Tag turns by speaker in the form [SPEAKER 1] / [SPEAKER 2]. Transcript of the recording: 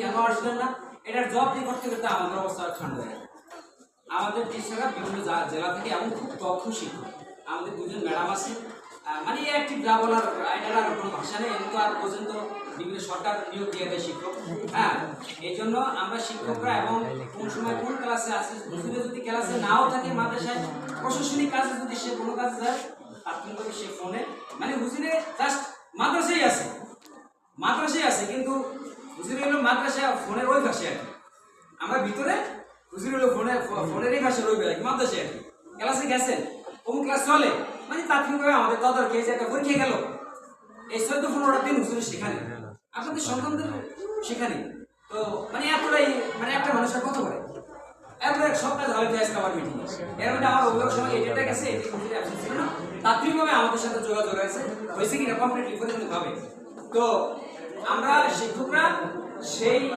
[SPEAKER 1] কেন আসবেন না, এটার জবাব দিয়ে করতে করতে আমাদের অবস্থা ঠান্ডা হয়ে যায়। আমাদের টিচাররা বিভিন্ন জেলা থেকে এমন খুব দক্ষ শিক্ষক, আমাদের দুজন ম্যাডাম আছে, মানে অ্যাক্টিভ যা বলার এটার আর কোনো ভাষা নেই। কিন্তু আর পর্যন্ত বিভিন্ন সরকার নিয়োগ দিয়ে দেয় শিক্ষক। হ্যাঁ, এই জন্য আমরা শিক্ষকরা এবং কোন সময় কোন ক্লাসে আছে, হুজুরে যদি ক্লাসে নাও থাকে, মাদ্রাসায় প্রশাসনিক কাজে যদি সে কোনো কাজে যায়, তাৎক্ষণিকভাবে সে ফোনে, মানে হুজুরে জাস্ট মাদ্রাসায় আছে কিন্তু হুজুরে হলো মাদ্রাসা ফোনের ওই পাশে আর কি, আমরা ভিতরে হুজুর হলো ফোনের এই পাশে রইবে আর কি, মাদ্রাসায় আর কি। ক্লাসে গেছেন, কোন ক্লাস চলে, মানে তাৎক্ষণিকভাবে আমাদের তদারকি এই যে একটা পরীক্ষা গেল, এই 14-15টা দিন হুজুরের সেখানে, আপনাদের সন্তানদের সেখানে। তো মানে এতটাই, মানে একটা মানুষের কত করে এত এক সপ্তাহ ধরে আজকে আমার মিটিং, এর মধ্যে আমার অভিযোগ সময় এটা গেছে, এটি হুজুরে অ্যাবসেন্ট ছিল না, তাৎক্ষণিকভাবে আমাদের সাথে যোগাযোগ হয়েছে কিনা কমপ্লিটলি পরিপূর্ণভাবে। তো আমরা শিক্ষকরা সেই